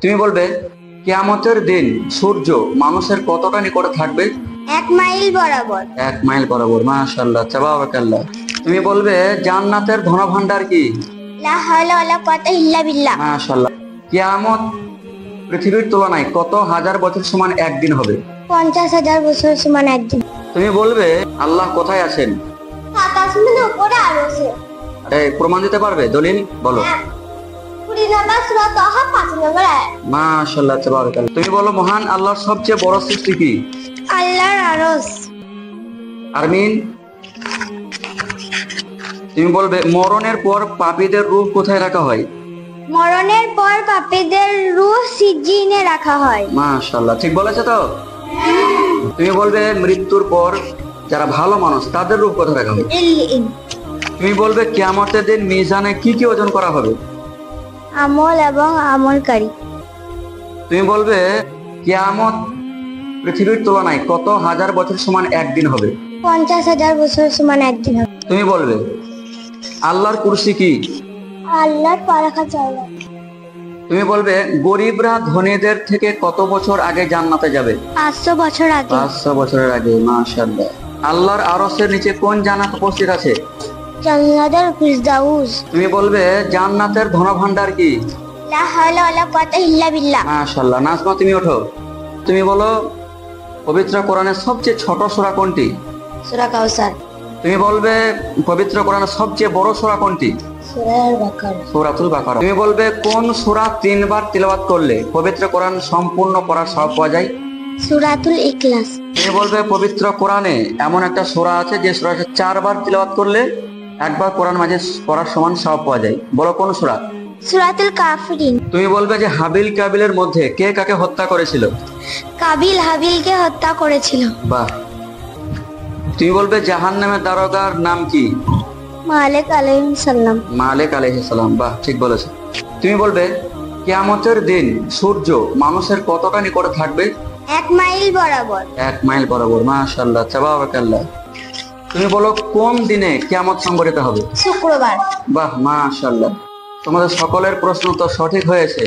তুমি বলবে কিয়ামতের দিন সূর্য মানুষের কতটা নিকটে থাকবে? 1 মাইল বরাবর। 1 মাইল বরাবর। মাশাআল্লাহ, তাবারাকাল্লাহ। তুমি বলবে জান্নাতের ধনভাণ্ডার কি? লা হাওলা ওয়ালা কুওয়াতা ইল্লা বিল্লাহ। মাশাআল্লাহ। কিয়ামত পৃথিবীর তুলনায় কত হাজার বছর সমান একদিন হবে? 50,000 বছর সমান একদিন। তুমি বলবে আল্লাহ কোথায় আছেন? 7 আসমানের উপরে আরশে। এই প্রমাণ দিতে পারবে? দলিল বলো। 20 নম্বর সূরা তাহা 5 নম্বর আয়াত। মাশাআল্লাহ, তাবারাকাল্লাহ। তুমি বলো মহান আল্লাহর সবচেয়ে বড় সৃষ্টি কি? আল্লাহর আরশ। আরমিন। তুমি বলবে মরণের পর পাপীদের রূহ কোথায় রাখা হয়? মরণের পর পাপীদের রূহ সিজ্জিনে রাখা হয়। মাশাআল্লাহ, ঠিক বলেছো তো? তুমি বলবে মৃত্যুর পর যারা ভালো মানুষ তাদের রূহ কোথায় রাখা হয়? ইল্লিন। তুমি বলবে কিয়ামতের দিন মিজানে কি কি ওজন করা হবে? আমল এবং আমলকারী। তুমি বলবে কিয়ামত পৃথিবীর তুলনায় কত হাজার বছর সমান একদিন হবে? 50,000 বছর সমান একদিন হবে। তুমি বলবে আল্লাহর কুরসি কি? আল্লাহর পারাখা জায়গা। তুমি বলবে গরিবরা ধনীদের থেকে কত বছর আগে জান্নাতে যাবে? 500 বছর আগে। 500 বছরের আগে। মাশাআল্লাহ। আল্লাহর আরশের নিচে কোন জান্নাত উপস্থিত আছে? জান্নাতুল ফিরদাউস। তুমি বলবে জান্নাতের ধনভাণ্ডার কি? লা হাওলা ওয়ালা কুওয়াতা ইল্লা বিল্লাহ। মাশাআল্লাহ। নাজমা, তুমি ওঠো। তুমি বলো পবিত্র কোরআনের সবচেয়ে ছোট সূরা কোনটি? সূরা কাউসার। তুমি বলবে পবিত্র কোরআনের সবচেয়ে বড় সূরা কোনটি? সূরা বাকারা। সূরাতুল বাকারা। তুমি বলবে কোন সূরা 3 বার তিলাওয়াত করলে পবিত্র কোরআন সম্পূর্ণ পড়ার সওয়াব পাওয়া যায়? সূরাতুল ইখলাস। তুমি বলবে পবিত্র কোরআনে এমন একটা সূরা আছে যে সূরাকে 4 বার তিলাওয়াত করলে একবার কোরআন মাঝে পড়ার সমান সওয়াব পাওয়া যায়। বলো কোন সূরা? সূরাতুল কাফিরিন। তুমি বলবে যে হাবিল কাবিলের মধ্যে কে কাকে হত্যা করেছিল? কাবিল হাবিলকে হত্যা করেছিল। বাহ। তুমি বলবে জাহান্নামের দারোগার নাম কি? মালিক আলাইহিস সালাম। মালিক আলাইহিস সালাম। বাহ, ঠিক বলেছো। তুমি বলবে কিয়ামতের দিন সূর্য মানুষের কতটা নিকটে থাকবে? 1 মাইল বরাবর। 1 মাইল বরাবর। মাশাআল্লাহ, তাবারাকাল্লাহ। তুমি বলো কোন দিনে কিয়ামত সংঘটিত হবে? শুক্রবার। বাহ, মাশাআল্লাহ। তোমাদের সকলের প্রশ্ন তো সঠিক হয়েছে।